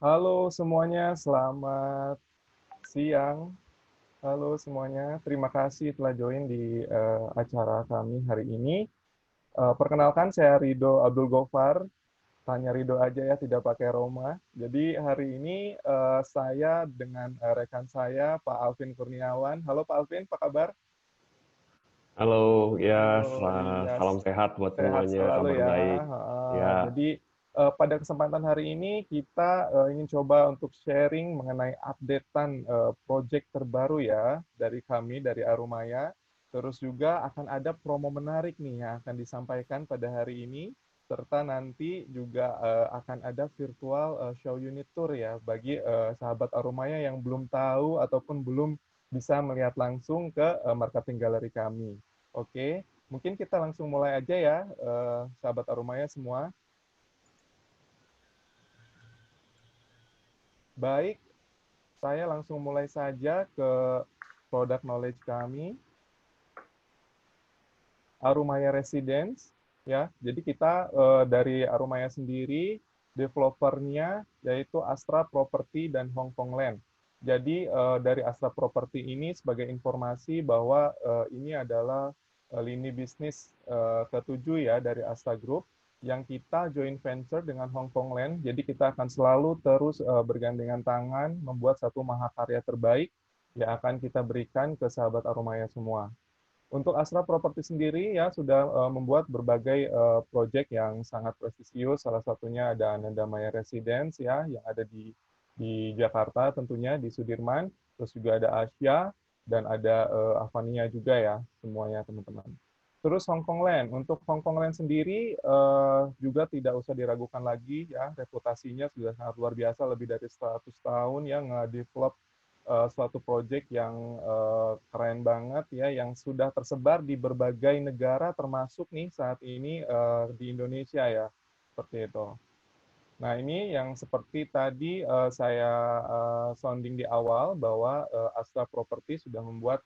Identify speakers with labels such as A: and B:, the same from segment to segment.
A: Halo semuanya, selamat siang. Halo semuanya, terima kasih telah join di acara kami hari ini. Perkenalkan, saya Rido Abdul Gofar. Tanya Rido aja ya, tidak pakai Roma. Jadi hari ini saya dengan rekan saya, Pak Alvin Kurniawan. Halo Pak Alvin, apa kabar?
B: Halo, ya,
A: Halo, iya,
B: salam sehat buat
A: sehat
B: semuanya,
A: selalu
B: kabar
A: ya.
B: baik. Ya,
A: Jadi pada kesempatan hari ini kita ingin coba untuk sharing mengenai updatean project terbaru ya dari kami dari Arumaya. Terus juga akan ada promo menarik nih yang akan disampaikan pada hari ini. Serta nanti juga akan ada virtual show unit tour ya bagi sahabat Arumaya yang belum tahu ataupun belum bisa melihat langsung ke marketing galeri kami. Oke, mungkin kita langsung mulai aja ya, sahabat Arumaya semua. Baik, saya langsung mulai saja ke product knowledge kami, Arumaya Residence. Ya, jadi kita dari Arumaya sendiri, developernya yaitu Astra Property dan Hong Kong Land. Jadi dari Astra Property ini sebagai informasi bahwa ini adalah lini bisnis ketujuh ya dari Astra Group yang kita joint venture dengan Hong Kong Land. Jadi kita akan selalu terus bergandengan tangan membuat satu mahakarya terbaik yang akan kita berikan ke sahabat Arumaya semua. Untuk Astra Property sendiri ya sudah membuat berbagai proyek yang sangat prestisius. Salah satunya ada Ananda Maya Residence ya yang ada di Jakarta tentunya di Sudirman. Terus juga ada Asia dan ada Avania juga ya semuanya teman-teman. Terus Hong Kong Land. Untuk Hong Kong Land sendiri juga tidak usah diragukan lagi ya reputasinya sudah sangat luar biasa lebih dari 100 tahun ya nge-develop suatu proyek yang keren banget ya, yang sudah tersebar di berbagai negara termasuk nih saat ini di Indonesia ya, seperti itu. Nah ini yang seperti tadi saya sounding di awal bahwa Astra Property sudah membuat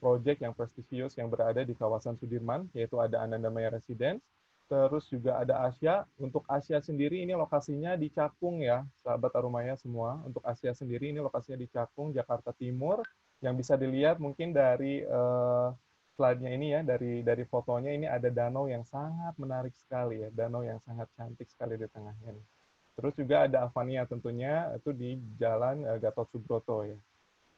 A: proyek yang prestisius yang berada di kawasan Sudirman, yaitu ada Ananda Maya Residence, terus juga ada Asia. Untuk Asia sendiri ini lokasinya di Cakung ya, sahabat Arumaya semua. Untuk Asia sendiri ini lokasinya di Cakung, Jakarta Timur, yang bisa dilihat mungkin dari slide-nya ini ya, dari fotonya ini ada danau yang sangat menarik sekali ya, danau yang sangat cantik sekali di tengahnya nih. Terus juga ada Avania tentunya itu di Jalan Gatot Subroto ya,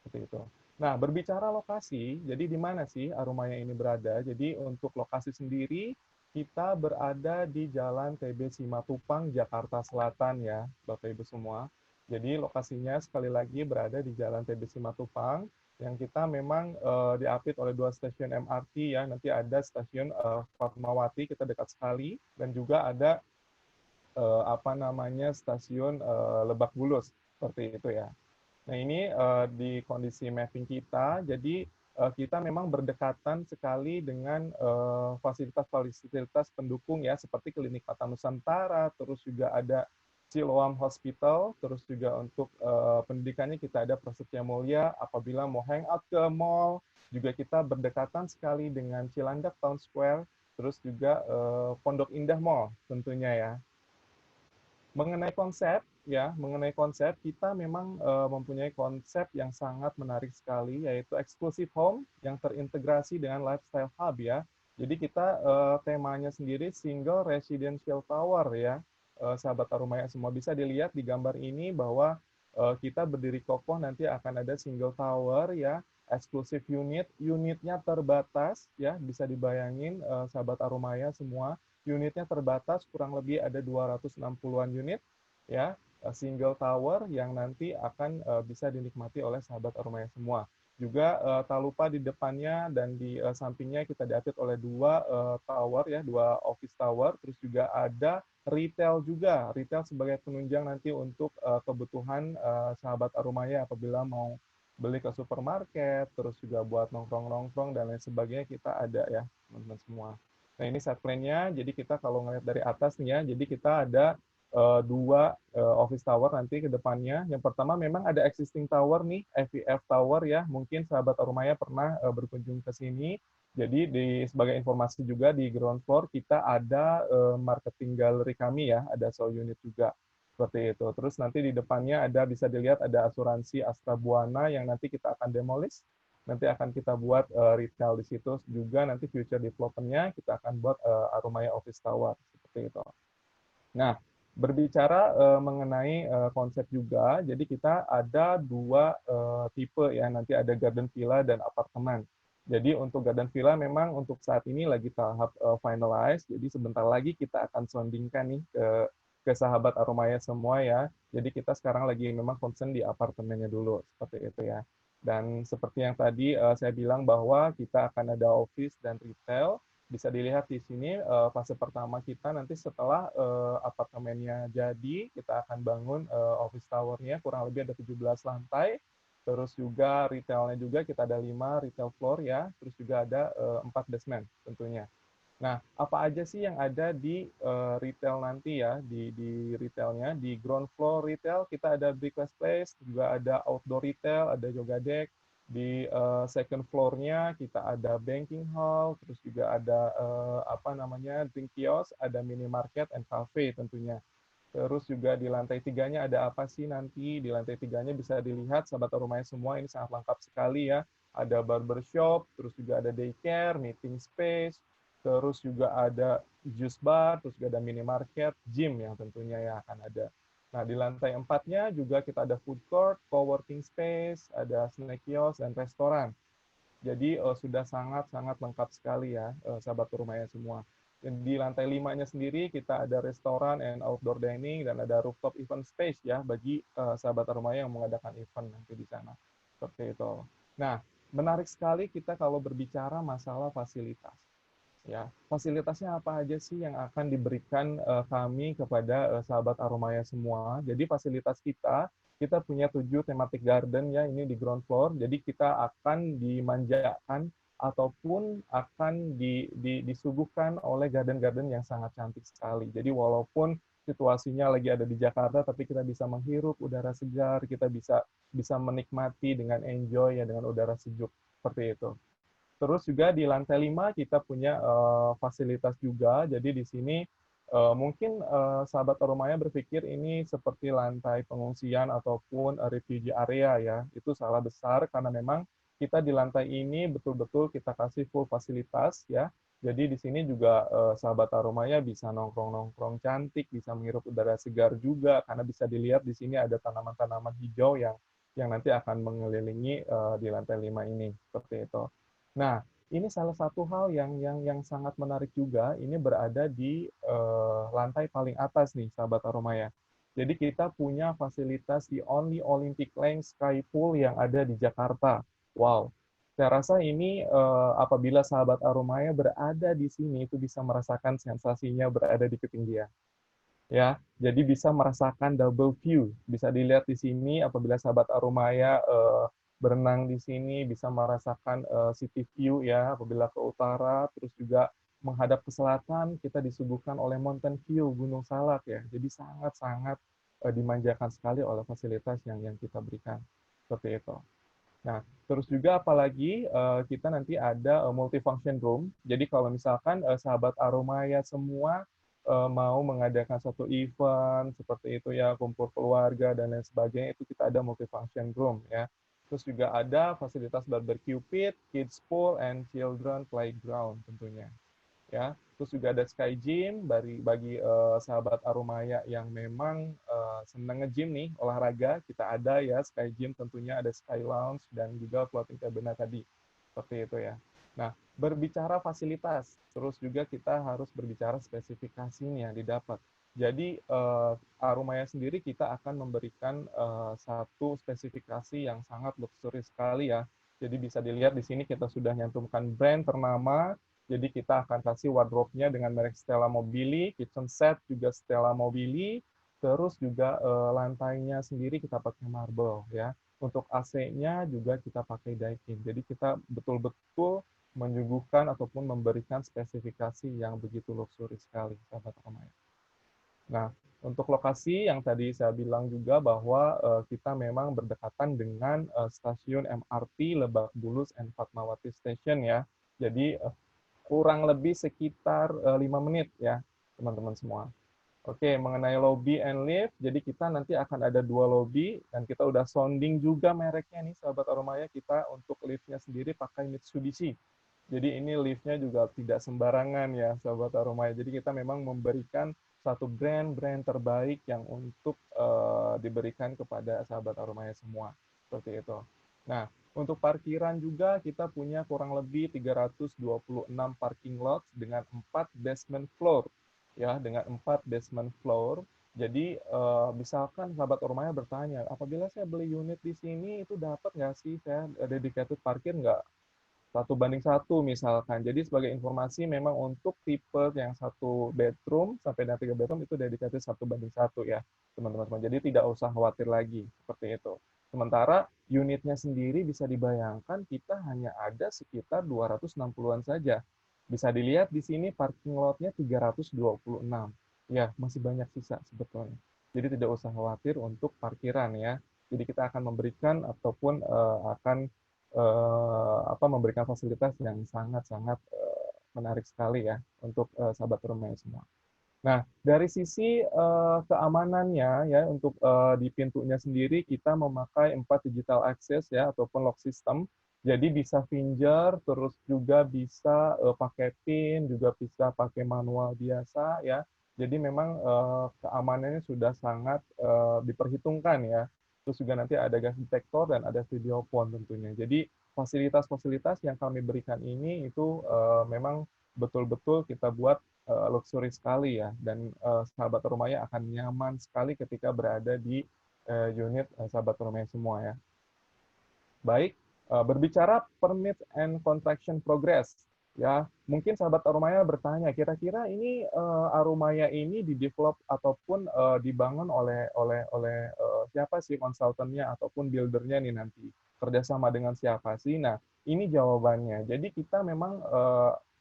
A: seperti itu. Nah, berbicara lokasi, jadi di mana sih Arumaya ini berada? Jadi untuk lokasi sendiri kita berada di Jalan TB Simatupang, Jakarta Selatan ya, Bapak Ibu semua. Jadi lokasinya sekali lagi berada di Jalan TB Simatupang yang kita memang diapit oleh dua stasiun MRT ya. Nanti ada stasiun Fatmawati kita dekat sekali dan juga ada apa namanya stasiun Lebak Bulus seperti itu ya. Nah ini di kondisi mapping kita, jadi kita memang berdekatan sekali dengan fasilitas-fasilitas pendukung ya, seperti Klinik Mata Nusantara, terus juga ada Siloam Hospital, terus juga untuk pendidikannya kita ada Prasetya Mulia, apabila mau hangout ke mall, juga kita berdekatan sekali dengan Cilandak Town Square, terus juga Pondok Indah Mall tentunya ya. Mengenai konsep kita memang mempunyai konsep yang sangat menarik sekali yaitu exclusive home yang terintegrasi dengan lifestyle hub ya. Jadi kita temanya sendiri single residential tower ya. Sahabat Arumaya semua bisa dilihat di gambar ini bahwa kita berdiri kokoh nanti akan ada single tower ya, eksklusif unitnya terbatas ya, bisa dibayangin sahabat Arumaya semua unitnya terbatas, kurang lebih ada 260-an unit, ya, single tower yang nanti akan bisa dinikmati oleh sahabat Arumaya semua. Juga tak lupa di depannya dan di sampingnya kita diapit oleh dua tower ya, dua office tower, terus juga ada retail juga, retail sebagai penunjang nanti untuk kebutuhan sahabat Arumaya apabila mau beli ke supermarket, terus juga buat nongkrong-nongkrong dan lain sebagainya kita ada ya teman-teman semua. Nah ini set plan-nya, jadi kita kalau ngeliat dari atas nih ya, jadi kita ada dua office tower nanti ke depannya. Yang pertama memang ada existing tower nih, FVF Tower ya, mungkin sahabat Arumaya pernah berkunjung ke sini. Jadi sebagai informasi juga di ground floor kita ada marketing gallery kami ya, ada show unit juga. Seperti itu. Terus nanti di depannya ada, bisa dilihat ada asuransi Astra Buana yang nanti kita akan demolish. Nanti akan kita buat retail di situ juga, nanti future development-nya kita akan buat Arumaya Office Tower seperti itu. Nah, berbicara mengenai konsep juga, jadi kita ada dua tipe ya, nanti ada garden villa dan apartemen. Jadi untuk garden villa memang untuk saat ini lagi tahap finalize, jadi sebentar lagi kita akan soundingkan nih ke sahabat Arumaya semua ya. Jadi kita sekarang lagi memang concern di apartemennya dulu, seperti itu ya. Dan seperti yang tadi saya bilang bahwa kita akan ada office dan retail, bisa dilihat di sini fase pertama kita nanti setelah apartemennya jadi, kita akan bangun office tower-nya, kurang lebih ada 17 lantai, terus juga retailnya juga kita ada 5 retail floor ya, terus juga ada 4 basement tentunya. Nah, apa aja sih yang ada di retail nanti ya, di retailnya, di ground floor retail kita ada breakfast place, juga ada outdoor retail, ada yoga deck, di second floor-nya kita ada banking hall, terus juga ada apa namanya drink kiosk, ada minimarket and cafe tentunya. Terus juga di lantai tiganya ada apa sih nanti? Di lantai tiganya bisa dilihat sahabat rumahnya semua ini sangat lengkap sekali ya. Ada barbershop, terus juga ada daycare, meeting space, terus juga ada juice bar, terus juga ada minimarket, gym yang tentunya yang akan ada. Nah, di lantai empatnya juga kita ada food court, co-working space, ada snack kiosk, dan restoran. Jadi sudah sangat-sangat lengkap sekali ya, sahabat rumahnya semua. Dan di lantai 5-nya sendiri kita ada restoran and outdoor dining dan ada rooftop event space ya bagi sahabat rumahnya yang mengadakan event nanti di sana. Seperti itu. Nah, menarik sekali kita kalau berbicara masalah fasilitas. Ya, fasilitasnya apa aja sih yang akan diberikan kami kepada sahabat Aromaya semua? Jadi fasilitas kita punya 7 thematic garden ya, ini di ground floor. Jadi kita akan dimanjakan ataupun akan disuguhkan oleh garden-garden yang sangat cantik sekali. Jadi walaupun situasinya lagi ada di Jakarta, tapi kita bisa menghirup udara segar, kita bisa menikmati dengan enjoy ya dengan udara sejuk seperti itu. Terus juga di lantai 5 kita punya fasilitas juga. Jadi di sini mungkin sahabat Aromaya berpikir ini seperti lantai pengungsian ataupun refugee area ya. Itu salah besar karena memang kita di lantai ini betul-betul kita kasih full fasilitas ya. Jadi di sini juga sahabat Aromaya bisa nongkrong-nongkrong cantik, bisa menghirup udara segar juga karena bisa dilihat di sini ada tanaman-tanaman hijau yang nanti akan mengelilingi di lantai 5 ini seperti itu. Nah, ini salah satu hal yang sangat menarik juga, ini berada di lantai paling atas nih, sahabat Aromaya. Jadi kita punya fasilitas di only Olympic Length Sky Pool yang ada di Jakarta. Wow, saya rasa ini apabila sahabat Aromaya berada di sini itu bisa merasakan sensasinya berada di ketinggian. Ya, jadi bisa merasakan double view. Bisa dilihat di sini apabila sahabat Aromaya berenang di sini bisa merasakan city view ya apabila ke utara, terus juga menghadap ke selatan kita disuguhkan oleh mountain view Gunung Salak ya. Jadi sangat-sangat dimanjakan sekali oleh fasilitas yang kita berikan seperti itu. Nah, terus juga apalagi kita nanti ada multifunction room. Jadi kalau misalkan sahabat Aromaya semua mau mengadakan satu event seperti itu ya, kumpul keluarga dan lain sebagainya, itu kita ada multifunction room ya. Terus juga ada fasilitas barbecue pit, kids pool, and children playground tentunya ya. Terus juga ada Sky Gym bagi sahabat Aromaya yang memang senang nge-gym nih, olahraga, kita ada ya Sky Gym tentunya ada Sky Lounge dan juga floating cabana tadi. Seperti itu ya. Nah, berbicara fasilitas, terus juga kita harus berbicara spesifikasinya yang didapat. Jadi Aromaya sendiri kita akan memberikan satu spesifikasi yang sangat luxury sekali ya. Jadi bisa dilihat di sini kita sudah nyantumkan brand ternama. Jadi kita akan kasih wardrobe-nya dengan merek Stella Mobili, kitchen set juga Stella Mobili, terus juga lantainya sendiri kita pakai marble ya. Untuk AC-nya juga kita pakai Daikin. Jadi kita betul-betul menyuguhkan ataupun memberikan spesifikasi yang begitu luxury sekali, sahabat Ramai. Nah, untuk lokasi yang tadi saya bilang juga bahwa kita memang berdekatan dengan stasiun MRT Lebak Bulus and Fatmawati Station ya. Jadi kurang lebih sekitar 5 menit ya, teman-teman semua. Oke, mengenai lobby and lift, jadi kita nanti akan ada 2 lobby, dan kita udah sounding juga mereknya nih, sahabat Aromaya, kita untuk liftnya sendiri pakai Mitsubishi. Jadi ini liftnya juga tidak sembarangan ya, sahabat Aromaya. Jadi kita memang memberikan satu brand-brand terbaik yang untuk diberikan kepada sahabat Aromaya semua. Seperti itu. Nah, untuk parkiran juga kita punya kurang lebih 326 parking lot dengan 4 basement floor. Ya, dengan 4 basement floor. Jadi, misalkan sahabat Ormaya bertanya, apabila saya beli unit di sini itu dapat nggak sih saya dedicated parkir nggak? 1:1 misalkan. Jadi sebagai informasi memang untuk tipe yang 1 bedroom sampai dengan 3 bedroom itu dedicated 1:1 ya, teman-teman. Jadi tidak usah khawatir lagi, seperti itu. Sementara unitnya sendiri bisa dibayangkan kita hanya ada sekitar 260-an saja. Bisa dilihat di sini parking lot-nya 326. Ya, masih banyak sisa sebetulnya. Jadi tidak usah khawatir untuk parkiran ya. Jadi kita akan memberikan ataupun akan memberikan fasilitas yang sangat-sangat menarik sekali ya untuk sahabat rumah semua. Nah, dari sisi keamanannya ya untuk di pintunya sendiri kita memakai 4 digital access ya ataupun lock system. Jadi bisa finger, terus juga bisa pakai PIN, juga bisa pakai manual biasa ya. Jadi memang keamanannya sudah sangat diperhitungkan ya. Terus juga nanti ada gas detektor dan ada video phone tentunya. Jadi fasilitas-fasilitas yang kami berikan ini itu memang betul-betul kita buat luxury sekali ya, dan sahabat Rumaya akan nyaman sekali ketika berada di unit sahabat Rumaya semua ya. Baik, berbicara permit and construction progress, ya mungkin sahabat Arumaya bertanya, kira-kira ini Arumaya ini didevelop ataupun dibangun oleh siapa sih konsultannya ataupun buildernya nih nanti, kerjasama dengan siapa sih? Nah, ini jawabannya. Jadi kita memang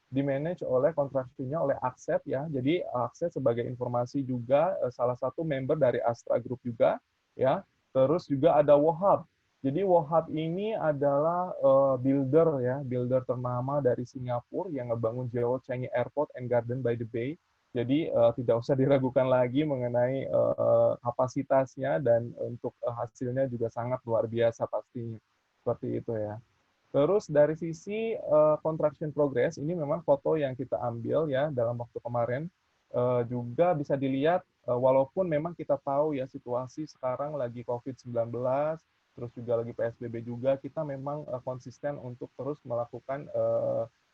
A: dimanage oleh kontraksinya oleh Accept ya. Jadi Accept sebagai informasi juga salah satu member dari Astra Group juga ya. Terus juga ada Wohab. Jadi Wohab ini adalah builder ya, builder ternama dari Singapura yang ngebangun JW Changi Airport and Garden by the Bay. Jadi tidak usah diragukan lagi mengenai kapasitasnya dan untuk hasilnya juga sangat luar biasa pastinya. Seperti itu ya. Terus dari sisi construction progress, ini memang foto yang kita ambil ya dalam waktu kemarin, juga bisa dilihat walaupun memang kita tahu ya situasi sekarang lagi COVID-19, terus juga lagi PSBB juga, kita memang konsisten untuk terus melakukan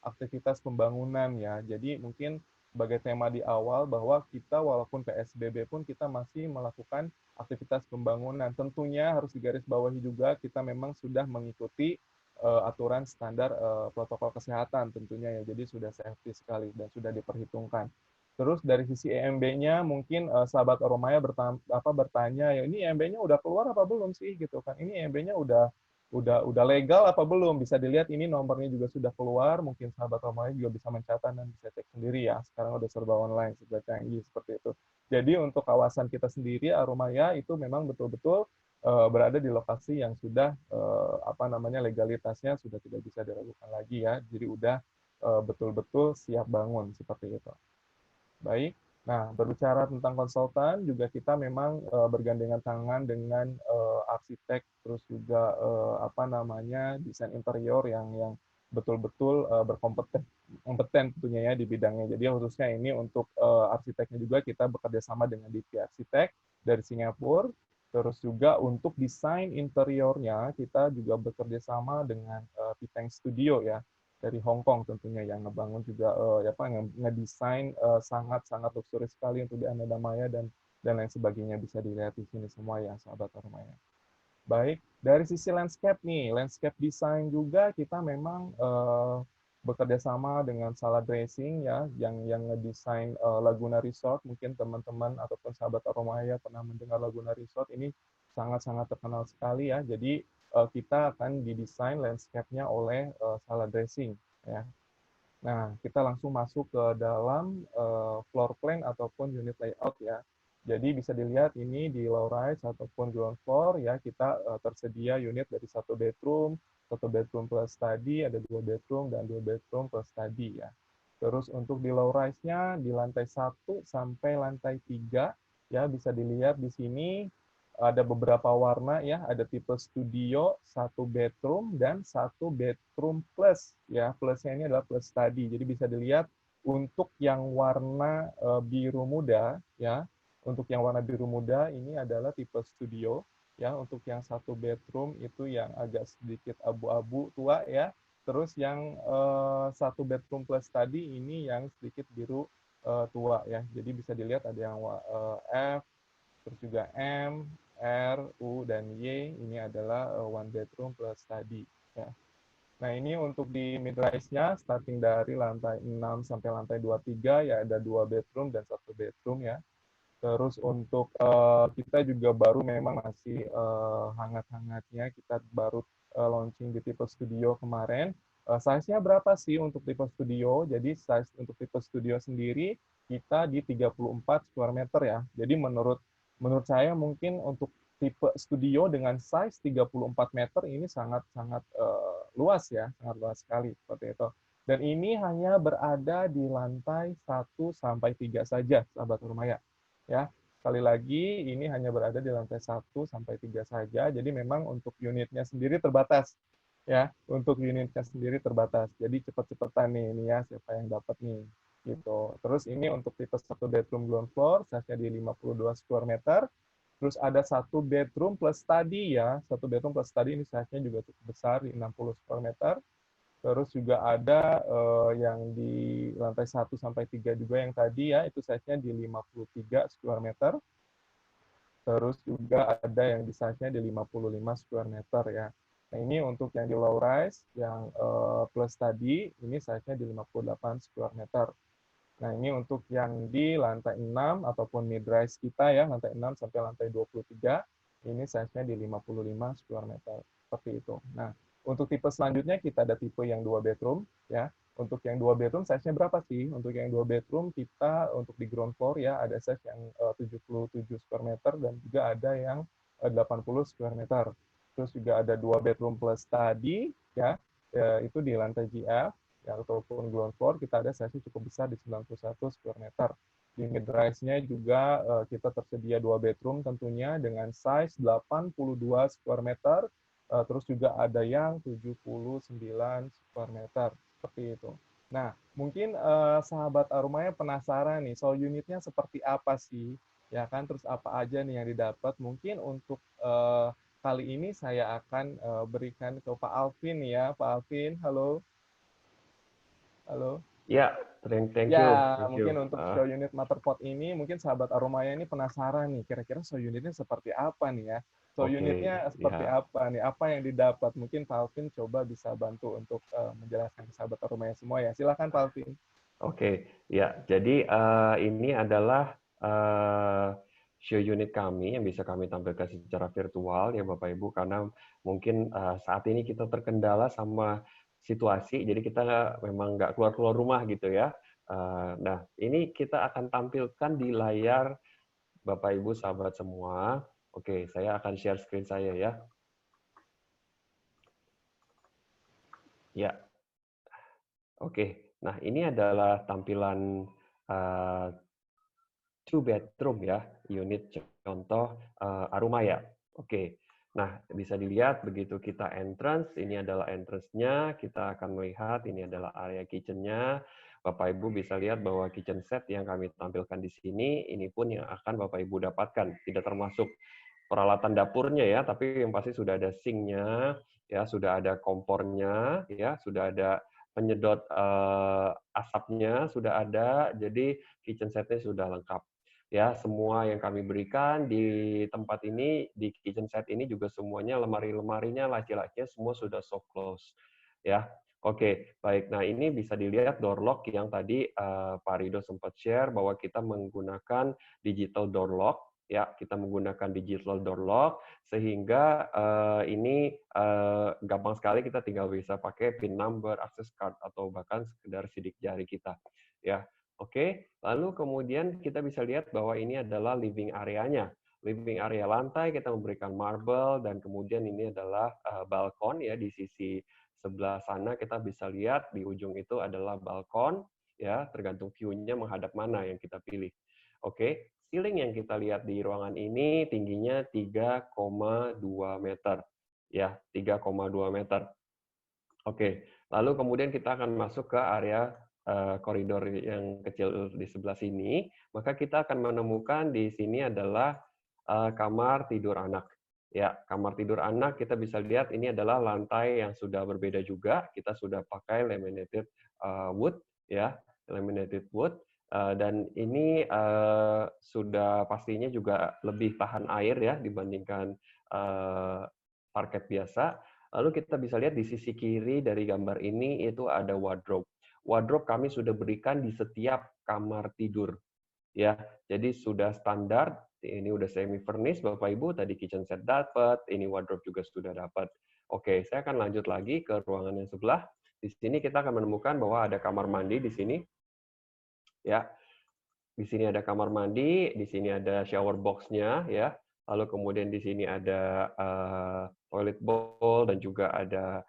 A: aktivitas pembangunan ya. Jadi mungkin sebagai tema di awal bahwa kita walaupun PSBB pun kita masih melakukan aktivitas pembangunan. Tentunya harus digarisbawahi juga kita memang sudah mengikuti aturan standar protokol kesehatan tentunya ya. Jadi sudah safety sekali dan sudah diperhitungkan. Terus dari sisi EMB-nya mungkin sahabat Oromaya bertanya, ya ini EMB-nya udah keluar apa belum sih gitu kan? Ini EMB-nya udah legal apa belum? Bisa dilihat ini nomornya juga sudah keluar. Mungkin sahabat Oromaya juga bisa mencatat dan bisa cek sendiri ya. Sekarang udah serba online, serba canggih seperti itu. Jadi untuk kawasan kita sendiri Aromaya itu memang betul-betul berada di lokasi yang sudah legalitasnya sudah tidak bisa diragukan lagi ya. Jadi udah betul-betul siap bangun seperti itu. Baik. Nah, berbicara tentang konsultan, juga kita memang bergandengan tangan dengan arsitek, terus juga desain interior yang betul-betul berkompeten kompeten tentunya ya di bidangnya. Jadi khususnya ini untuk arsiteknya juga kita bekerja sama dengan DP Arsitek dari Singapura. Terus juga untuk desain interiornya kita juga bekerja sama dengan Piteng Studio ya dari Hong Kong tentunya yang ngebangun juga ngedesain sangat-sangat luxury sekali untuk di Ananda Maya dan lain sebagainya bisa dilihat di sini semua ya sahabat Arumaya. Baik, dari sisi landscape nih, landscape design juga kita memang bekerja sama dengan Salad Racing ya, yang ngedesain Laguna Resort. Mungkin teman-teman ataupun sahabat Aromaya pernah mendengar Laguna Resort, ini sangat-sangat terkenal sekali ya. Jadi kita akan didesain landscape-nya oleh Salad Racing ya. Nah, kita langsung masuk ke dalam floor plan ataupun unit layout ya. Jadi bisa dilihat ini di low rise ataupun ground floor ya kita tersedia unit dari 1 bedroom plus study, ada 2 bedroom dan 2 bedroom plus study ya. Terus untuk di low rise-nya di lantai 1 sampai lantai 3 ya bisa dilihat di sini ada beberapa warna ya, ada tipe studio, satu bedroom dan satu bedroom plus ya. Plusnya ini adalah plus study. Jadi bisa dilihat untuk yang warna biru muda ya, untuk yang warna biru muda ini adalah tipe studio ya. Untuk yang satu bedroom itu yang agak sedikit abu-abu tua ya. Terus yang satu bedroom plus tadi ini yang sedikit biru tua ya. Jadi bisa dilihat ada yang F, terus juga M, R, U, dan Y. Ini adalah one bedroom plus tadi ya. Nah, ini untuk di mid-rise-nya, starting dari lantai 6 sampai lantai 23, ya ada 2 bedroom dan 1 bedroom ya. Terus untuk kita juga baru memang masih hangat-hangatnya, kita baru launching di tipe studio kemarin. Size-nya berapa sih untuk tipe studio? Jadi size untuk tipe studio sendiri kita di 34 square meter ya. Jadi menurut saya mungkin untuk tipe studio dengan size 34 meter ini sangat-sangat luas ya, sangat luas sekali seperti itu. Dan ini hanya berada di lantai 1 sampai 3 saja, sahabat Urmaya. Ya, sekali lagi ini hanya berada di lantai 1 sampai 3 saja. Jadi memang untuk unitnya sendiri terbatas. Ya, untuk unitnya sendiri terbatas. Jadi cepat-cepatan nih ini ya siapa yang dapat nih gitu. Terus ini untuk tipe satu bedroom ground floor, size-nya di 52 square meter. Terus ada satu bedroom plus study ya. Satu bedroom plus study ini size-nya juga cukup besar di 60 square meter. Terus juga ada yang di lantai 1 sampai 3 juga yang tadi ya, itu size-nya di 53 square meter. Terus juga ada yang di size-nya di 55 square meter ya. Nah, ini untuk yang di low rise, yang plus tadi, ini size-nya di 58 square meter. Nah, ini untuk yang di lantai 6 ataupun mid rise kita ya, lantai 6 sampai lantai 23, ini size-nya di 55 square meter. Seperti itu. Nah, untuk tipe selanjutnya kita ada tipe yang 2 bedroom ya. Untuk yang 2 bedroom size-nya berapa sih? Untuk yang 2 bedroom kita untuk di ground floor ya ada size yang 77 square meter dan juga ada yang 80 square meter. Terus juga ada 2 bedroom plus tadi ya, itu di lantai GF ya, ataupun ground floor kita ada size cukup besar di 91 square meter. Di mid rise-nya juga kita tersedia 2 bedroom tentunya dengan size 82 square meter. Terus juga ada yang 79 square meter seperti itu. Nah, mungkin sahabat Arumaya penasaran nih, soal unitnya seperti apa sih? Ya kan, terus apa aja nih yang didapat? Mungkin untuk kali ini saya akan berikan ke Pak Alvin ya. Pak Alvin, halo. Halo.
B: Ya, thank you,
A: Ya,
B: thank
A: mungkin
B: you.
A: untuk show unit Motherpot ini, mungkin sahabat Aromaya ini penasaran nih, kira-kira show unitnya seperti apa nih ya? Show
B: Oke,
A: unitnya seperti
B: ya,
A: apa nih? Apa yang didapat? Mungkin Pak Alvin coba bisa bantu untuk menjelaskan ke sahabat Aromaya semua ya. Silakan Pak Alvin.
B: oke, ya. Jadi ini adalah show unit kami yang bisa kami tampilkan secara virtual ya Bapak Ibu, karena mungkin saat ini kita terkendala sama situasi, jadi kita memang nggak keluar-keluar rumah gitu ya. Nah, ini kita akan tampilkan di layar Bapak Ibu sahabat semua. Oke, saya akan share screen saya ya. Ya, oke. Nah, ini adalah tampilan uh, two bedroom ya, unit contoh Arumaya. Oke. Nah, bisa dilihat begitu kita entrance, ini adalah entrance-nya, kita akan melihat ini adalah area kitchen-nya. Bapak Ibu bisa lihat bahwa kitchen set yang kami tampilkan di sini, ini pun yang akan Bapak Ibu dapatkan. Tidak termasuk peralatan dapurnya ya, tapi yang pasti sudah ada sink-nya, ya, sudah ada kompornya, ya, sudah ada penyedot asapnya, sudah ada, jadi kitchen set-nya sudah lengkap. Ya, semua yang kami berikan di tempat ini, di kitchen set ini juga semuanya lemari-lemarinya, laci-lacinya semua sudah soft close. Ya, oke, baik. Nah, ini bisa dilihat door lock yang tadi Pak Rido sempat share bahwa kita menggunakan digital door lock. Ya, kita menggunakan digital door lock sehingga ini gampang sekali kita tinggal bisa pakai PIN number, access card atau bahkan sekedar sidik jari kita. Ya, oke. Lalu kemudian kita bisa lihat bahwa ini adalah living area-nya. Living area lantai kita memberikan marble dan kemudian ini adalah balkon ya di sisi sebelah sana kita bisa lihat di ujung itu adalah balkon. ya, tergantung view-nya menghadap mana yang kita pilih. Oke, ceiling yang kita lihat di ruangan ini tingginya 3,2 meter. Ya, 3,2 meter. Oke, lalu kemudian kita akan masuk ke area koridor yang kecil di sebelah sini, maka kita akan menemukan di sini adalah kamar tidur anak. Ya, kamar tidur anak kita bisa lihat ini adalah lantai yang sudah berbeda juga. Kita sudah pakai laminated wood, ya, laminated wood, dan ini sudah pastinya juga lebih tahan air ya dibandingkan parket biasa. Lalu kita bisa lihat di sisi kiri dari gambar ini itu ada wardrobe. Wardrobe kami sudah berikan di setiap kamar tidur, ya. Jadi sudah standar. Ini udah semi furnished, Bapak Ibu. Tadi kitchen set dapat, ini wardrobe juga sudah dapat. Oke, saya akan lanjut lagi ke ruangan yang sebelah. Di sini kita akan menemukan bahwa ada kamar mandi di sini, ya. Di sini ada kamar mandi, di sini ada shower box-nya, ya. Lalu kemudian di sini ada toilet bowl dan juga ada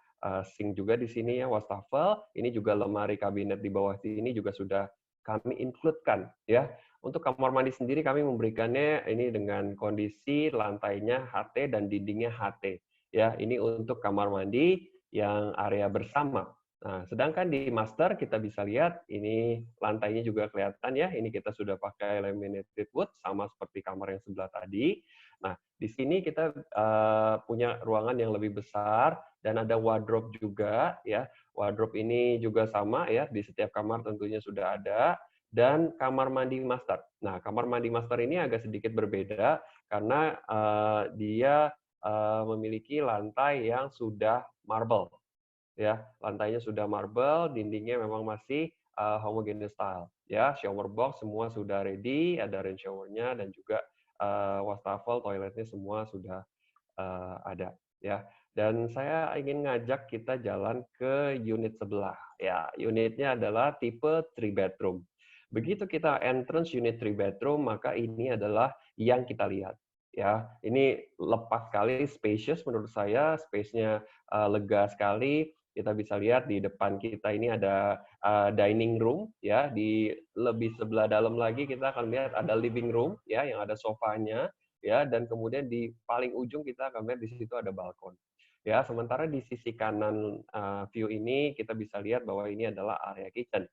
B: sink juga di sini ya, wastafel. Ini juga lemari kabinet di bawah sini juga sudah kami include-kan ya. Untuk kamar mandi sendiri kami memberikannya ini dengan kondisi lantainya HT dan dindingnya HT. Ya, ini untuk kamar mandi yang area bersama. Nah, sedangkan di master kita bisa lihat ini lantainya juga kelihatan ya. Ini kita sudah pakai laminated wood sama seperti kamar yang sebelah tadi. Nah, di sini kita punya ruangan yang lebih besar dan ada wardrobe juga ya. Wardrobe ini juga sama ya, di setiap kamar tentunya sudah ada, dan kamar mandi master. Nah, kamar mandi master ini agak sedikit berbeda karena dia memiliki lantai yang sudah marble. Ya, lantainya sudah marble, dindingnya memang masih homogeneous style. Ya, shower box semua sudah ready, ada rain shower-nya dan juga wastafel, toiletnya semua sudah ada. Ya, dan saya ingin ngajak kita jalan ke unit sebelah. Ya, unitnya adalah tipe 3 bedroom. Begitu kita entrance unit 3 bedroom, maka ini adalah yang kita lihat. Ya, ini lepas sekali, spacious menurut saya, space-nya lega sekali. Kita bisa lihat di depan kita ini ada dining room, ya. Di lebih sebelah dalam lagi kita akan lihat ada living room, ya, yang ada sofanya, ya. Dan kemudian di paling ujung kita akan lihat di situ ada balkon. Ya, sementara di sisi kanan view ini kita bisa lihat bahwa ini adalah area kitchen.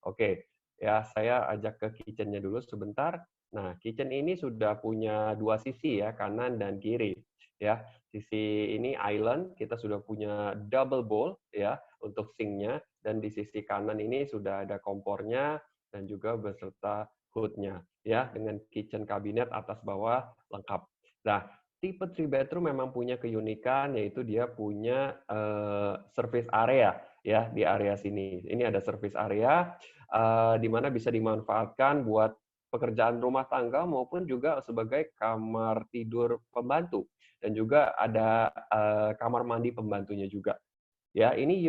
B: Oke, ya saya ajak ke kitchen-nya dulu sebentar. Nah, kitchen ini sudah punya dua sisi ya, kanan dan kiri. Ya, sisi ini island, kita sudah punya double bowl ya untuk sink-nya, dan di sisi kanan ini sudah ada kompornya dan juga beserta hood-nya ya dengan kitchen cabinet atas bawah lengkap. Nah, tipe 3 bedroom memang punya keunikan yaitu dia punya service area ya di area sini. Ini ada service area di mana bisa dimanfaatkan buat pekerjaan rumah tangga maupun juga sebagai kamar tidur pembantu dan juga ada kamar mandi pembantunya juga. Ya, ini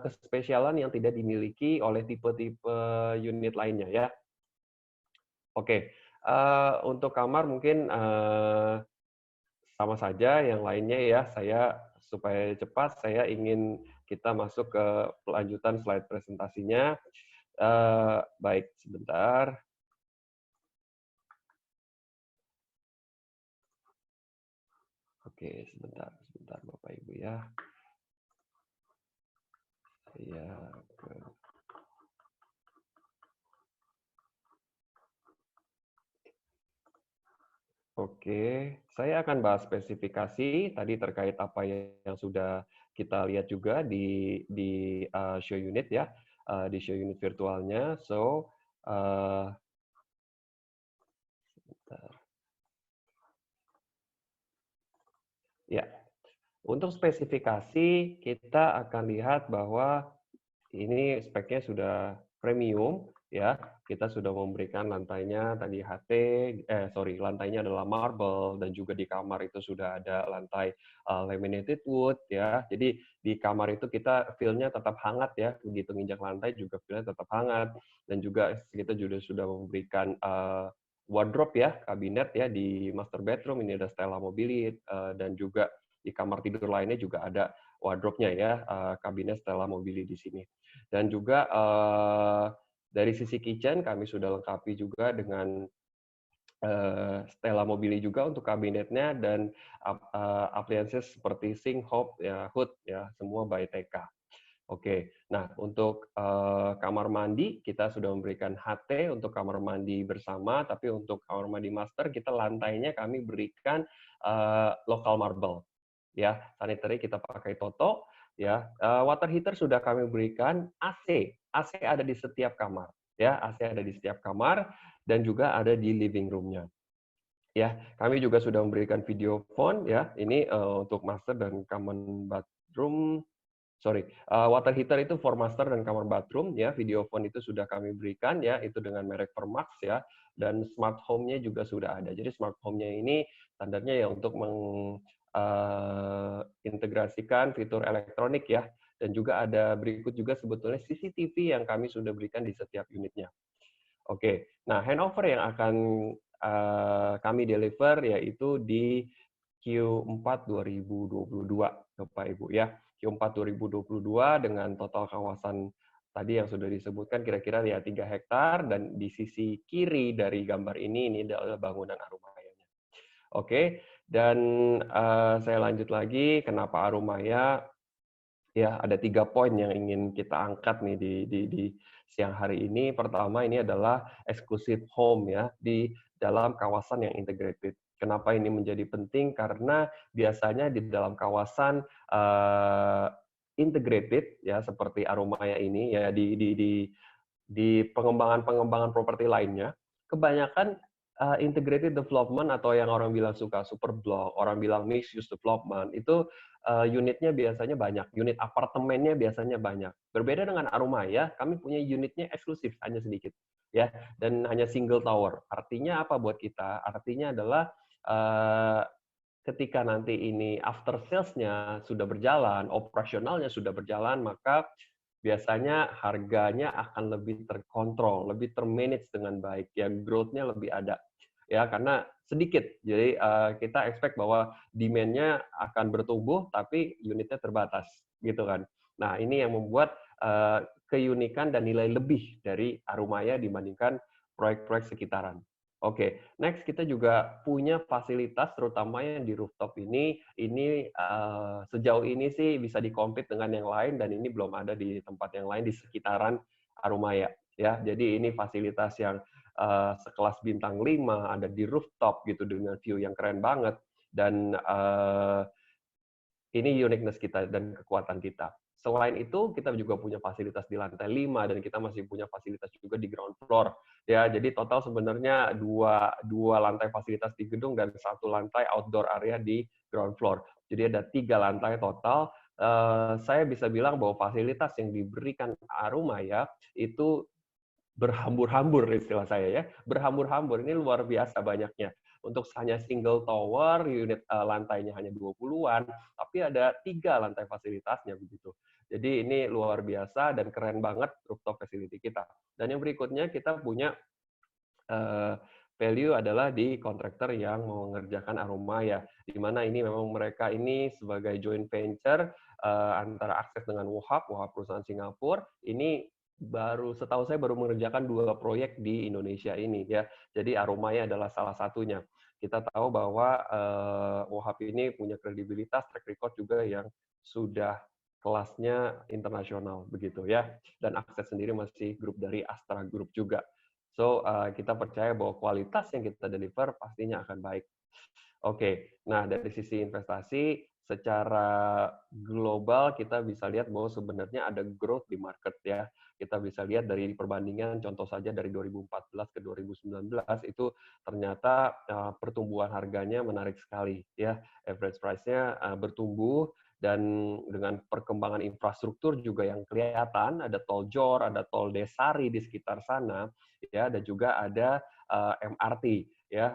B: kespesialan yang tidak dimiliki oleh tipe-tipe unit lainnya ya. Oke, untuk kamar mungkin sama saja yang lainnya ya. Saya supaya cepat saya ingin kita masuk ke pelanjutan slide presentasinya. Baik, sebentar. Oke, sebentar Bapak Ibu ya. Saya ke Oke, saya akan bahas spesifikasi tadi terkait apa yang sudah kita lihat juga di show unit ya, di show unit virtualnya. So, sebentar. Ya, untuk spesifikasi kita akan lihat bahwa ini speknya sudah premium ya. Kita sudah memberikan lantainya tadi lantainya adalah marble dan juga di kamar itu sudah ada lantai laminated wood ya. Jadi di kamar itu kita feel-nya tetap hangat ya. Begitu nginjak lantai juga feel-nya tetap hangat dan juga kita juga sudah memberikan wardrobe ya, kabinet ya di master bedroom ini ada Stella Mobili dan juga di kamar tidur lainnya juga ada wardrobe-nya ya, kabinet Stella Mobili di sini. Dan juga Dari sisi kitchen kami sudah lengkapi juga dengan Stella Mobili juga untuk kabinetnya dan appliances seperti sink, hood ya semua by TK. Oke, nah untuk kamar mandi kita sudah memberikan HT untuk kamar mandi bersama, tapi untuk kamar mandi master kita lantainya kami berikan local marble, ya sanitary kita pakai Toto, ya water heater sudah kami berikan, AC ada di setiap kamar, ya AC ada di setiap kamar dan juga ada di living room-nya. Ya, kami juga sudah memberikan video phone ya. Ini untuk master dan common bathroom. Sorry, water heater itu for master dan kamar bathroom ya. Video phone itu sudah kami berikan ya. Itu dengan merek Permax ya. Dan smart home-nya juga sudah ada. Jadi smart home-nya ini standarnya ya untuk mengintegrasikan fitur elektronik ya. Dan juga ada berikut juga sebetulnya CCTV yang kami sudah berikan di setiap unitnya. Oke, nah handover yang akan kami deliver yaitu di Q4 2022, Bapak Ibu ya. Q4 2022 dengan total kawasan tadi yang sudah disebutkan kira-kira ya 3 hektar dan di sisi kiri dari gambar ini adalah bangunan Arumaya-nya. Oke, dan saya lanjut lagi kenapa Arumaya. Ya, ada 3 poin yang ingin kita angkat nih di siang hari ini. Pertama, ini adalah exclusive home ya, di dalam kawasan yang integrated. Kenapa ini menjadi penting? Karena biasanya di dalam kawasan integrated ya seperti Arumaya ini ya di pengembangan-pengembangan properti lainnya, kebanyakan integrated development atau yang orang bilang suka super block, orang bilang mixed use development, itu unitnya biasanya banyak, unit apartemennya biasanya banyak. Berbeda dengan Arumaya, kami punya unitnya eksklusif, hanya sedikit. Ya, dan hanya single tower. Artinya apa buat kita? Artinya adalah ketika nanti ini after sales-nya sudah berjalan, operasionalnya sudah berjalan, maka biasanya harganya akan lebih terkontrol, lebih termanage dengan baik, ya growth-nya lebih ada. Ya, karena sedikit. Jadi kita expect bahwa demand-nya akan bertumbuh tapi unitnya terbatas, gitu kan. Nah, ini yang membuat keunikan dan nilai lebih dari Arumaya dibandingkan proyek-proyek sekitaran. Oke, next kita juga punya fasilitas terutama yang di rooftop ini sejauh ini sih bisa di-compete dengan yang lain dan ini belum ada di tempat yang lain di sekitaran Arumaya ya. Jadi ini fasilitas yang sekelas bintang 5 ada di rooftop gitu dengan view yang keren banget dan ini uniqueness kita dan kekuatan kita. Selain itu, kita juga punya fasilitas di lantai 5 dan kita masih punya fasilitas juga di ground floor. Ya, jadi total sebenarnya dua lantai fasilitas di gedung dan 1 lantai outdoor area di ground floor. Jadi ada 3 lantai total. Saya bisa bilang bahwa fasilitas yang diberikan Arumaya itu berhambur-hambur istilah saya ya, berhambur-hambur. Ini luar biasa banyaknya. Untuk hanya single tower, unit lantainya hanya 20-an, tapi ada 3 lantai fasilitasnya begitu. Jadi ini luar biasa dan keren banget rooftop facility kita. Dan yang berikutnya kita punya value adalah di kontraktor yang mengerjakan Arumaya, di mana ini memang mereka ini sebagai joint venture antara Akses dengan Wohab perusahaan Singapura, ini setahu saya baru mengerjakan 2 proyek di Indonesia ini ya. Jadi Arumaya adalah salah satunya. Kita tahu bahwa Wohab ini punya kredibilitas, track record juga yang sudah kelasnya internasional begitu ya. Dan Akses sendiri masih grup dari Astra Group juga. So, kita percaya bahwa kualitas yang kita deliver pastinya akan baik. Oke, nah dari sisi investasi, secara global kita bisa lihat bahwa sebenarnya ada growth di market ya. Kita bisa lihat dari perbandingan, contoh saja dari 2014 ke 2019, itu ternyata pertumbuhan harganya menarik sekali ya. Average price-nya bertumbuh, dan dengan perkembangan infrastruktur juga yang kelihatan, ada tol Jor, ada tol Desari di sekitar sana, ya, dan juga ada MRT ya.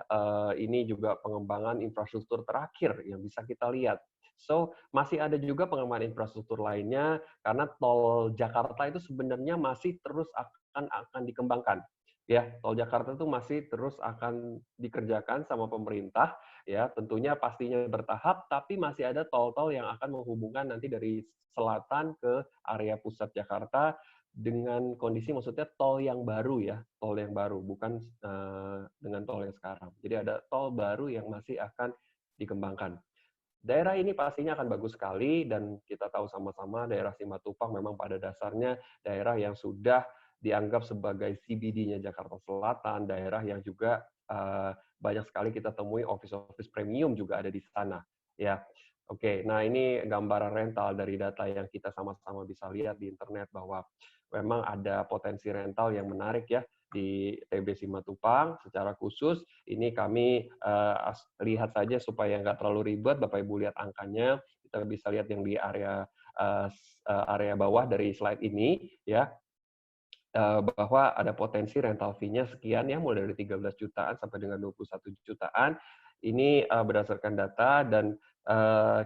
B: Ini juga pengembangan infrastruktur terakhir yang bisa kita lihat. So, masih ada juga pengembangan infrastruktur lainnya karena tol Jakarta itu sebenarnya masih terus akan dikembangkan. Ya, tol Jakarta itu masih terus akan dikerjakan sama pemerintah ya, tentunya pastinya bertahap, tapi masih ada tol-tol yang akan menghubungkan nanti dari selatan ke area pusat Jakarta dengan kondisi maksudnya tol yang baru ya, tol yang baru, bukan dengan tol yang sekarang. Jadi ada tol baru yang masih akan dikembangkan. Daerah ini pastinya akan bagus sekali dan kita tahu sama-sama daerah Simatupang memang pada dasarnya daerah yang sudah dianggap sebagai CBD-nya Jakarta Selatan, daerah yang juga banyak sekali kita temui office-office premium juga ada di sana. Ya, oke. Nah ini gambaran rental dari data yang kita sama-sama bisa lihat di internet bahwa memang ada potensi rental yang menarik ya di TB Simatupang secara khusus. Ini kami lihat saja supaya nggak terlalu ribet, Bapak Ibu lihat angkanya, kita bisa lihat yang di area bawah dari slide ini ya, bahwa ada potensi rental fee-nya sekian ya, mulai dari 13 jutaan sampai dengan 21 jutaan. Ini berdasarkan data dan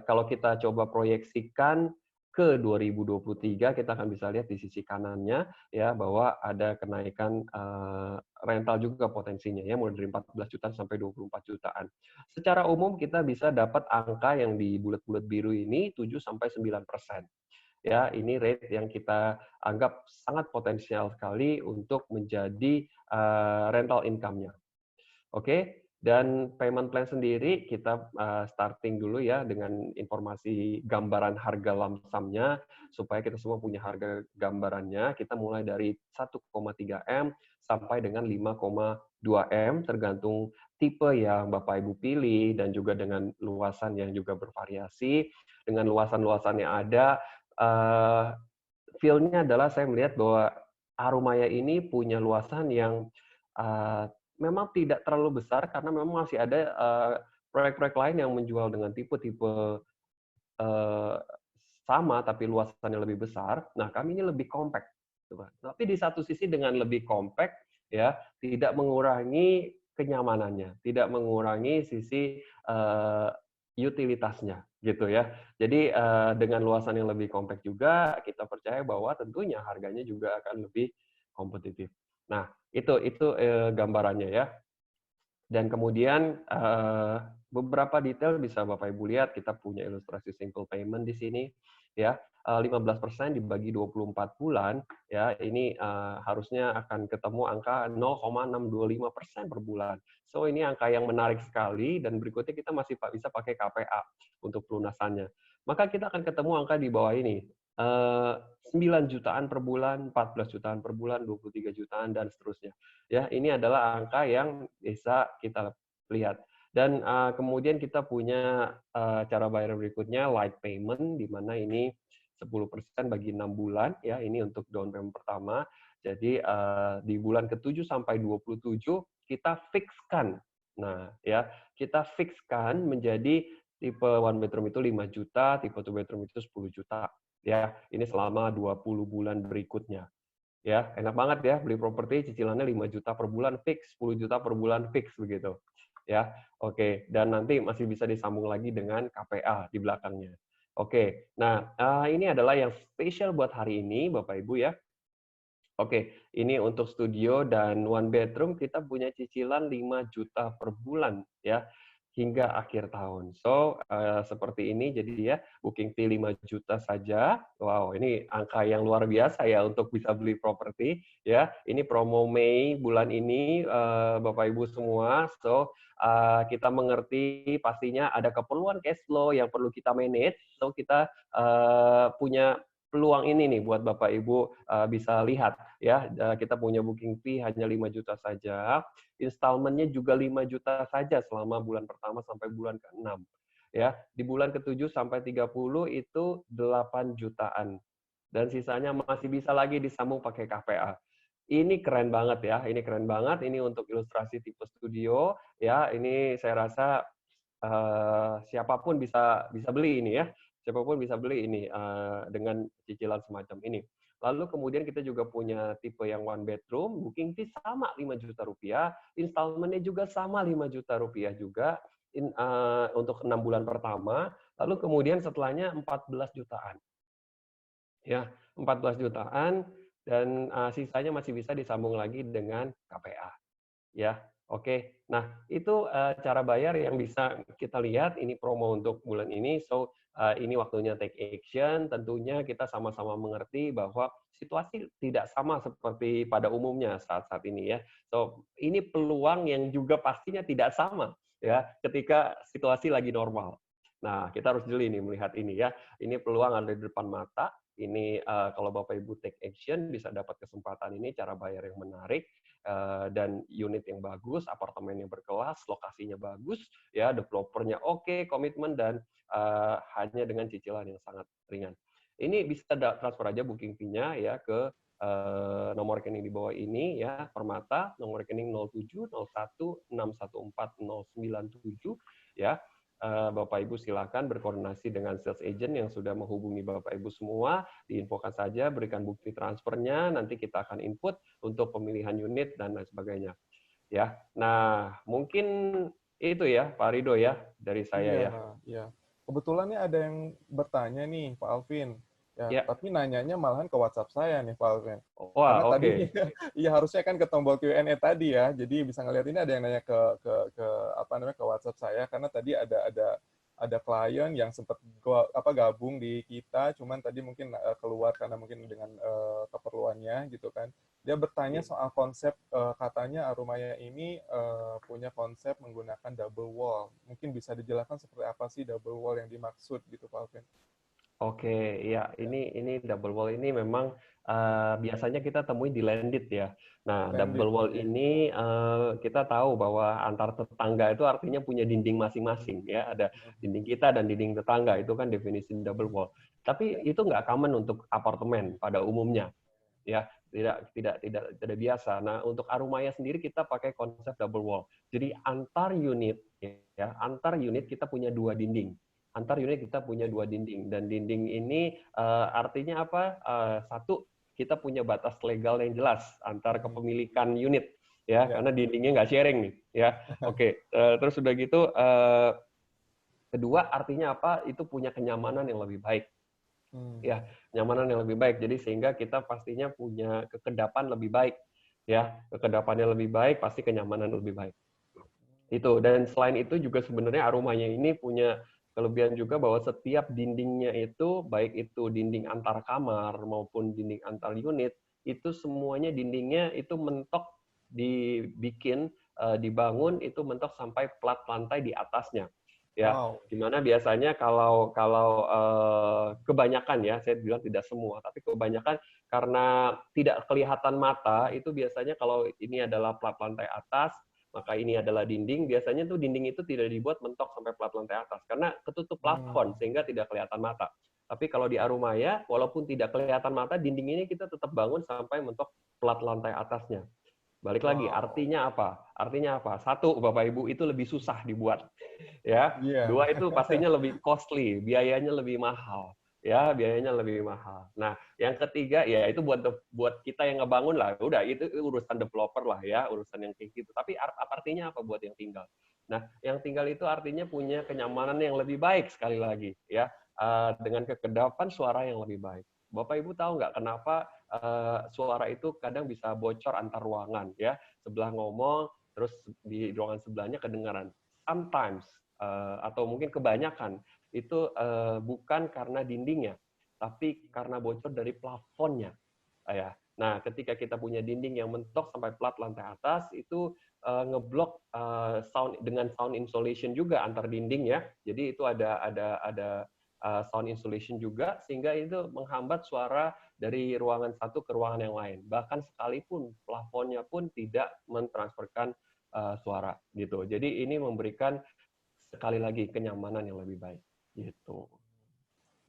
B: kalau kita coba proyeksikan ke 2023 kita akan bisa lihat di sisi kanannya ya bahwa ada kenaikan rental juga potensinya ya mulai dari 14 jutaan sampai 24 jutaan. Secara umum kita bisa dapat angka yang di bulat-bulat biru ini 7 sampai 9%. Ya, ini rate yang kita anggap sangat potensial sekali untuk menjadi rental income-nya. Oke, dan payment plan sendiri kita starting dulu ya dengan informasi gambaran harga lump sum-nya supaya kita semua punya harga gambarannya. Kita mulai dari 1,3 M sampai dengan 5,2 M tergantung tipe yang Bapak Ibu pilih dan juga dengan luasan yang juga bervariasi. Dengan luasan-luasan yang ada, feel-nya adalah saya melihat bahwa Arumaya ini punya luasan yang memang tidak terlalu besar karena memang masih ada proyek-proyek lain yang menjual dengan tipe-tipe sama tapi luasannya lebih besar. Nah, kami ini lebih compact. Tapi di satu sisi dengan lebih compact ya tidak mengurangi kenyamanannya, tidak mengurangi sisi utilitasnya gitu ya. Jadi dengan luasan yang lebih compact juga kita percaya bahwa tentunya harganya juga akan lebih kompetitif. Nah, itu gambarannya ya. Dan kemudian beberapa detail bisa Bapak Ibu lihat, kita punya ilustrasi simple payment di sini ya. 15% dibagi 24 bulan ya, ini harusnya akan ketemu angka 0,625% per bulan. So ini angka yang menarik sekali dan berikutnya kita masih bisa pakai KPA untuk pelunasannya. Maka kita akan ketemu angka di bawah ini. 9 jutaan per bulan, 14 jutaan per bulan, 23 jutaan dan seterusnya. Ya, ini adalah angka yang bisa kita lihat. Dan kemudian kita punya cara bayar berikutnya light payment di mana ini 10% bagi 6 bulan ya, ini untuk down payment pertama. Jadi di bulan ke-7 sampai 27 kita fixkan. Nah, ya, kita fixkan menjadi tipe one bedroom itu 5 juta, tipe two bedroom itu 10 juta. Ya, ini selama 20 bulan berikutnya. Ya, enak banget ya beli properti cicilannya 5 juta per bulan fix, 10 juta per bulan fix begitu. Ya. Oke, dan nanti masih bisa disambung lagi dengan KPA di belakangnya. Oke. Nah, ini adalah yang spesial buat hari ini Bapak Ibu ya. Oke, ini untuk studio dan one bedroom kita punya cicilan 5 juta per bulan ya hingga akhir tahun. So, seperti ini jadi ya booking fee 5 juta saja. Wow, ini angka yang luar biasa ya untuk bisa beli properti ya. Ini promo Mei bulan ini Bapak Ibu semua. So, kita mengerti pastinya ada keperluan cash flow yang perlu kita manage. So, kita punya peluang ini nih buat Bapak Ibu bisa lihat ya. Kita punya booking fee hanya 5 juta saja. Installment-nya juga 5 juta saja selama bulan pertama sampai bulan ke-6. Ya, di bulan ke-7 sampai 30 itu 8 jutaan. Dan sisanya masih bisa lagi disambung pakai KPA. Ini keren banget ya, ini keren banget. Ini untuk ilustrasi tipe studio ya. Ini saya rasa siapapun bisa beli ini ya. Siapapun bisa beli ini dengan cicilan semacam ini. Lalu kemudian kita juga punya tipe yang one bedroom, booking fee sama 5 juta rupiah, installment-nya juga sama 5 juta rupiah juga untuk 6 bulan pertama, lalu kemudian setelahnya 14 jutaan. Ya, 14 jutaan dan sisanya masih bisa disambung lagi dengan KPA. Ya, Oke, nah itu cara bayar yang bisa kita lihat ini promo untuk bulan ini. So ini waktunya take action. Tentunya kita sama-sama mengerti bahwa situasi tidak sama seperti pada umumnya saat-saat ini ya. So ini peluang yang juga pastinya tidak sama ya ketika situasi lagi normal. Nah kita harus jeli nih melihat ini ya. Ini peluang ada di depan mata. Ini kalau Bapak Ibu take action bisa dapat kesempatan ini cara bayar yang menarik dan unit yang bagus, apartemen yang berkelas, lokasinya bagus, ya developernya oke, komitmen dan hanya dengan cicilan yang sangat ringan. Ini bisa transfer aja booking fee-nya ya ke nomor rekening di bawah ini ya, Permata, nomor rekening 0701614097 ya. Bapak Ibu silakan berkoordinasi dengan sales agent yang sudah menghubungi Bapak Ibu semua, diinfokan saja, berikan bukti transfernya, nanti kita akan input untuk pemilihan unit dan lain sebagainya. Ya, nah mungkin itu ya Pak Rido ya dari saya
A: Iya,
B: ya.
A: iya. Kebetulan nih ada yang bertanya nih, Pak Alvin. Ya,
B: Ya,
A: tapi nanyanya malahan ke WhatsApp saya nih, Pak Alvin.
B: wah
A: Karena tadi,
B: oke.
A: iya harusnya kan ke tombol Q&A tadi ya. Jadi bisa ngeliat ini ada yang nanya ke apa namanya ke WhatsApp saya karena tadi ada klien yang sempat gabung di kita, cuman tadi mungkin keluar karena mungkin dengan keperluannya gitu kan. Dia bertanya soal konsep katanya Arumaya ini punya konsep menggunakan double wall. Mungkin bisa dijelaskan seperti apa sih double wall yang dimaksud gitu Pak Alvin?
B: Oke, ya ini double wall ini memang biasanya kita temui di landed ya. Nah,
A: Landed,
B: double wall
A: oke.
B: ini kita tahu bahwa antar tetangga itu artinya punya dinding masing-masing ya. Ada dinding kita dan dinding tetangga itu kan definisi double wall. Tapi itu nggak common untuk apartemen pada umumnya ya. Tidak biasa. Nah, untuk Arumaya sendiri kita pakai konsep double wall. Jadi antar unit ya, antar unit kita punya dua dinding. Antar unit kita punya dua dinding dan dinding ini artinya apa? Satu, kita punya batas legal yang jelas antar kepemilikan unit ya,
A: Ya.
B: karena dindingnya nggak sharing nih ya. Oke, terus udah gitu kedua artinya apa? Itu punya kenyamanan yang lebih baik
A: Hmm.
B: ya, kenyamanan yang lebih baik. Jadi sehingga kita pastinya punya kekedapan lebih baik ya, kekedapannya lebih baik pasti kenyamanan lebih baik. Itu, dan selain itu juga sebenarnya Arumanya ini punya kelebihan juga bahwa setiap dindingnya itu, baik itu dinding antar kamar maupun dinding antar unit, itu semuanya dindingnya itu mentok dibikin, dibangun itu mentok sampai plat lantai di atasnya. Ya,
A: Wow.
B: dimana biasanya kalau kalau kebanyakan ya, saya bilang tidak semua, tapi kebanyakan karena tidak kelihatan mata, itu biasanya kalau ini adalah plat lantai atas, maka ini adalah dinding. Biasanya tuh dinding itu tidak dibuat mentok sampai plat lantai atas karena ketutup plafon
A: Hmm.
B: sehingga tidak kelihatan mata. Tapi kalau di Arumaya, walaupun tidak kelihatan mata, dinding ini kita tetap bangun sampai mentok plat lantai atasnya. Balik lagi,
A: Wow.
B: artinya apa? Artinya apa? Satu, Bapak Ibu, itu lebih susah dibuat. Ya,
A: Iya.
B: dua itu pastinya lebih costly, biayanya lebih mahal. Ya, biayanya lebih mahal. Nah, yang ketiga ya itu buat kita yang ngebangun lah. Udah itu urusan developer lah ya, urusan yang kayak gitu. Tapi artinya apa buat yang tinggal? Nah, yang tinggal itu artinya punya kenyamanan yang lebih baik sekali lagi ya, dengan kekedapan suara yang lebih baik. Bapak Ibu tahu nggak kenapa suara itu kadang bisa bocor antar ruangan ya, sebelah ngomong terus di ruangan sebelahnya kedengaran. Sometimes atau mungkin kebanyakan itu bukan karena dindingnya, tapi karena bocor dari plafonnya. Ya. Nah, ketika kita punya dinding yang mentok sampai plat lantai atas, itu ngeblok sound dengan sound insulation juga antar dinding ya. Jadi itu ada sound insulation juga sehingga itu menghambat suara dari ruangan satu ke ruangan yang lain. Bahkan sekalipun plafonnya pun tidak mentransferkan suara gitu. Jadi ini memberikan sekali lagi kenyamanan yang lebih baik gitu.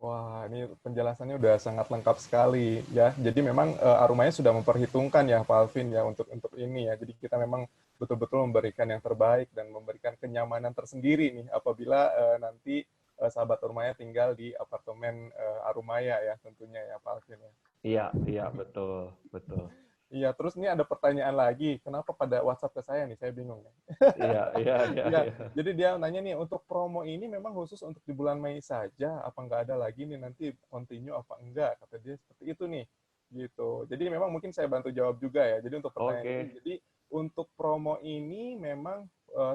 A: Wah, ini penjelasannya udah sangat lengkap sekali ya. Jadi memang Arumanya sudah memperhitungkan ya Pak Alvin ya untuk ini ya. Jadi kita memang betul-betul memberikan yang terbaik dan memberikan kenyamanan tersendiri nih apabila nanti sahabat Arumaya tinggal di apartemen Arumaya ya tentunya ya Pak Alvin ya.
B: Iya, iya betul, betul.
A: Iya, terus ini ada pertanyaan lagi. Kenapa pada WhatsApp ke saya nih? Saya bingung nih.
B: Iya, iya, iya,
A: Iya,
B: iya.
A: jadi dia nanya nih, untuk promo ini memang khusus untuk di bulan Mei saja, apa nggak ada lagi nih nanti continue apa enggak? Kata dia seperti itu nih, gitu. Jadi memang mungkin saya bantu jawab juga ya. Jadi untuk pertanyaan ini,
B: Oke.
A: jadi untuk promo ini memang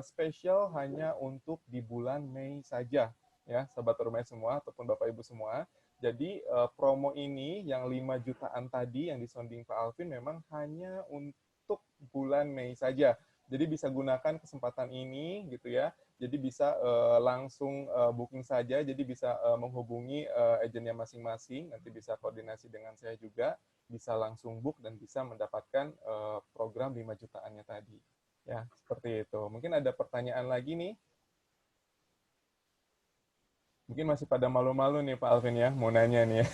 A: spesial hanya untuk di bulan Mei saja, ya, sahabat rumah semua ataupun Bapak Ibu semua. Jadi promo ini yang 5 jutaan tadi yang disonding Pak Alvin memang hanya untuk bulan Mei saja. Jadi bisa gunakan kesempatan ini gitu ya. Jadi bisa langsung booking saja. Jadi bisa menghubungi agennya masing-masing. Nanti bisa koordinasi dengan saya juga. Bisa langsung book dan bisa mendapatkan program 5 jutaannya tadi. Ya, seperti itu. Mungkin ada pertanyaan lagi nih. Mungkin masih pada malu-malu nih Pak Alvin ya, mau nanya nih ya.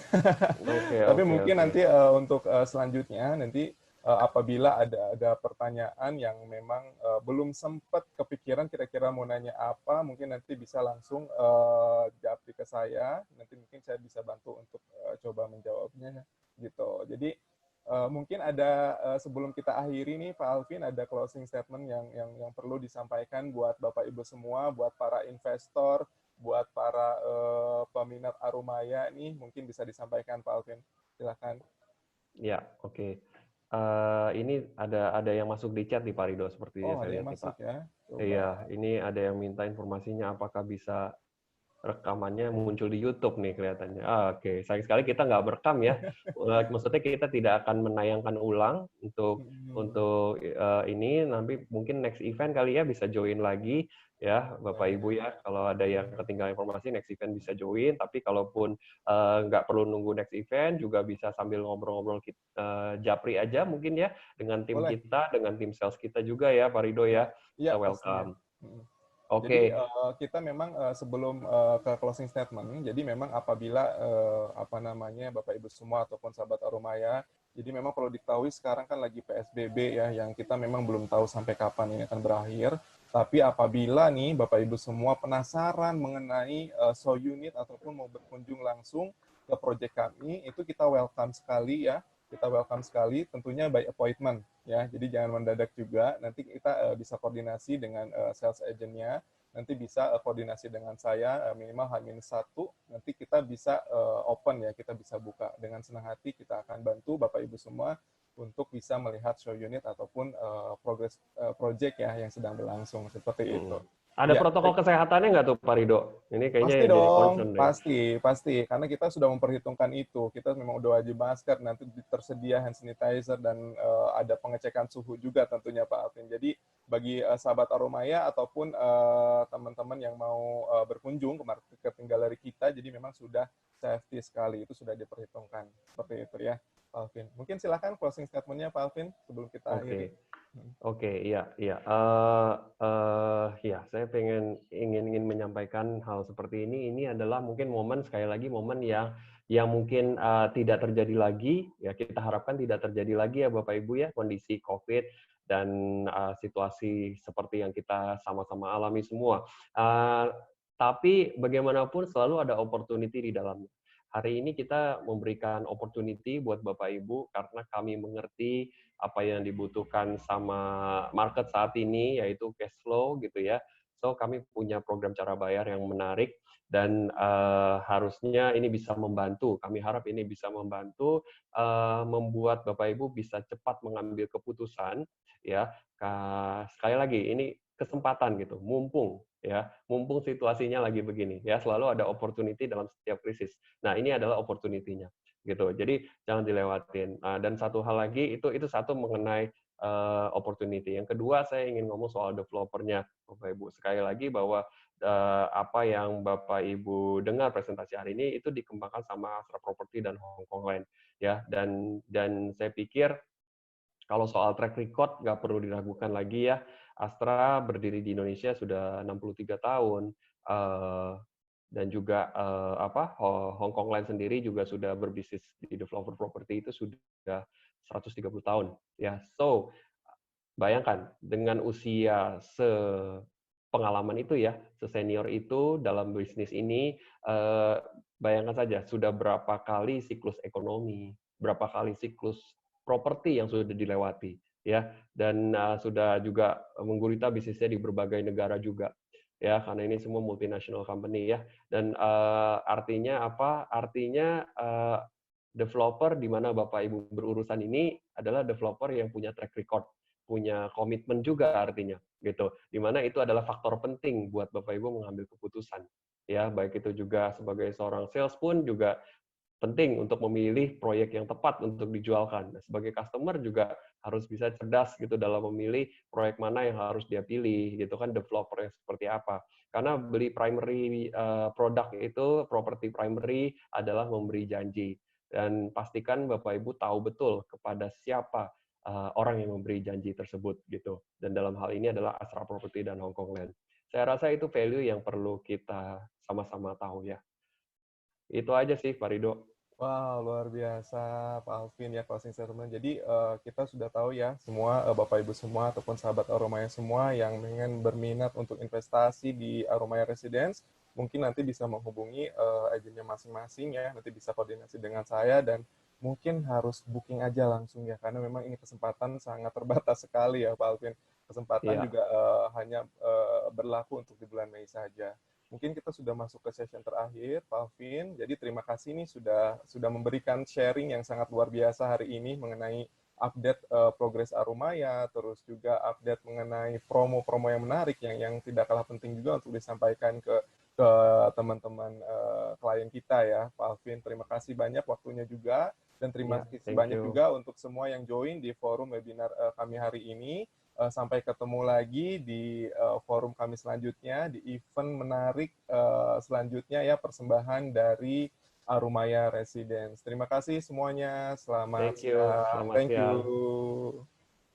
B: Oke,
A: Tapi
B: oke,
A: mungkin
B: oke.
A: nanti untuk selanjutnya, nanti apabila ada pertanyaan yang memang belum sempat kepikiran kira-kira mau nanya apa, mungkin nanti bisa langsung japri ke saya, nanti mungkin saya bisa bantu untuk coba menjawabnya gitu. Jadi mungkin ada sebelum kita akhiri nih Pak Alvin, ada closing statement yang perlu disampaikan buat Bapak Ibu semua, buat para investor, buat para peminat Arumaya nih, mungkin bisa disampaikan Pak Alvin. Silakan.
B: Ya, oke. Ini ada yang masuk di chat nih Pak Rido, sepertinya
A: Oh, ada
B: saya
A: yang
B: lihat nih Pak.
A: masuk ya.
B: Iya,
A: Coba.
B: ini ada yang minta informasinya apakah bisa rekamannya muncul di YouTube nih kelihatannya. Oke, sayang sekali kita nggak merekam ya. Maksudnya kita tidak akan menayangkan ulang untuk ini. Nanti mungkin next event kali ya bisa join lagi ya Bapak
A: Boleh.
B: Ibu ya. Kalau ada yang ketinggalan informasi next event bisa join. Tapi kalaupun nggak perlu nunggu next event juga bisa sambil ngobrol-ngobrol japri aja mungkin ya dengan tim
A: Boleh.
B: kita, dengan tim sales kita juga ya Pak Rido
A: Ya,
B: ya.
A: ya
B: Kita
A: pastinya.
B: welcome.
A: Mm. Jadi
B: Oke.
A: kita memang sebelum ke closing statement, jadi memang apabila apa namanya Bapak Ibu semua ataupun sahabat Arumaya, jadi memang perlu diketahui sekarang kan lagi PSBB ya, yang kita memang belum tahu sampai kapan ini akan berakhir. Tapi apabila nih Bapak Ibu semua penasaran mengenai show unit ataupun mau berkunjung langsung ke proyek kami, itu kita welcome sekali ya. Kita welcome sekali, tentunya by appointment ya. Jadi jangan mendadak juga. Nanti kita bisa koordinasi dengan sales agentnya. Nanti bisa koordinasi dengan saya minimal H-1. Nanti kita bisa open ya, kita bisa buka dengan senang hati. Kita akan bantu Bapak Ibu semua untuk bisa melihat show unit ataupun progress project ya yang sedang berlangsung seperti itu.
B: Ada
A: Ya,
B: protokol kesehatannya nggak tuh Pak Rido? Ini kayaknya
A: pasti
B: yang jadi
A: dong,
B: concern deh.
A: pasti, pasti. Karena kita sudah memperhitungkan itu. Kita memang udah wajib masker, nanti tersedia hand sanitizer dan ada pengecekan suhu juga tentunya Pak Alvin. Jadi bagi sahabat Aromaya ataupun teman-teman yang mau berkunjung ke market galeri kita, jadi memang sudah safety sekali, itu sudah diperhitungkan. Seperti itu ya, Pak Alvin. Mungkin silakan closing statement-nya Pak Alvin sebelum kita akhiri.
B: Oke, oke, iya, iya. Ya, saya ingin menyampaikan hal seperti ini. Ini adalah mungkin momen sekali lagi momen yang mungkin tidak terjadi lagi. Ya, kita harapkan tidak terjadi lagi ya Bapak Ibu ya kondisi COVID dan situasi seperti yang kita sama-sama alami semua. Tapi bagaimanapun selalu ada opportunity di dalamnya. Hari ini kita memberikan opportunity buat Bapak Ibu karena kami mengerti apa yang dibutuhkan sama market saat ini, yaitu cash flow gitu ya. So kami punya program cara bayar yang menarik dan harusnya ini bisa membantu. Kami harap ini bisa membantu membuat Bapak Ibu bisa cepat mengambil keputusan ya. Sekali lagi ini kesempatan gitu, mumpung ya, mumpung situasinya lagi begini ya, selalu ada opportunity dalam setiap krisis. Nah, ini adalah opportunity-nya gitu. Jadi jangan dilewatin. Dan satu hal lagi itu satu mengenai opportunity. Yang kedua saya ingin ngomong soal developernya, Bapak Ibu. Sekali lagi bahwa apa yang Bapak Ibu dengar presentasi hari ini itu dikembangkan sama Astra Property dan Hong Kong Land ya. Dan saya pikir kalau soal track record nggak perlu diragukan lagi ya. Astra berdiri di Indonesia sudah 63 tahun. Dan juga Hong Kong Land sendiri juga sudah berbisnis di developer property itu sudah 130 tahun ya. So bayangkan dengan usia sepengalaman itu ya, sesenior itu dalam bisnis ini, bayangkan saja sudah berapa kali siklus ekonomi, berapa kali siklus properti yang sudah dilewati ya, dan sudah juga menggurita bisnisnya di berbagai negara juga ya, karena ini semua multinational company ya. Dan artinya apa? Artinya developer di mana Bapak Ibu berurusan ini adalah developer yang punya track record punya komitmen juga artinya gitu. Di mana itu adalah faktor penting buat Bapak Ibu mengambil keputusan. Ya, baik itu juga sebagai seorang sales pun juga penting untuk memilih proyek yang tepat untuk dijualkan. Nah, sebagai customer juga harus bisa cerdas gitu dalam memilih proyek mana yang harus dia pilih gitu kan, developer yang seperti apa. Karena beli primary produk itu, properti primary adalah memberi janji. Dan pastikan Bapak Ibu tahu betul kepada siapa orang yang memberi janji tersebut gitu. Dan dalam hal ini adalah Astra Property dan Hongkong Land. Saya rasa itu value yang perlu kita sama-sama tahu ya. Itu aja sih, Pak Rido.
A: Wow, luar biasa Pak Alvin ya closing statement. Jadi kita sudah tahu ya semua Bapak Ibu semua ataupun sahabat Aromaya semua yang ingin berminat untuk investasi di Aromaya Residence, mungkin nanti bisa menghubungi agennya masing-masing ya, nanti bisa koordinasi dengan saya dan mungkin harus booking aja langsung ya karena memang ini kesempatan sangat terbatas sekali ya Pak Alvin. Kesempatan
B: Iya,
A: juga hanya berlaku untuk di bulan Mei saja. Mungkin kita sudah masuk ke session terakhir, Pak Alvin. Jadi terima kasih nih sudah memberikan sharing yang sangat luar biasa hari ini mengenai update progres Arumaya, terus juga update mengenai promo-promo yang menarik yang tidak kalah penting juga untuk disampaikan ke teman-teman klien kita ya, Pak Alvin. Terima kasih banyak waktunya juga dan terima
B: iya,
A: kasih
B: thank
A: banyak
B: you.
A: juga untuk semua yang join di forum webinar kami hari ini. Sampai ketemu lagi di forum kami selanjutnya, di event menarik selanjutnya ya, persembahan dari Arumaya Residence. Terima kasih semuanya, selamat
B: Thank you.
A: siang.
B: Selamat
A: Thank
B: siang.
A: you.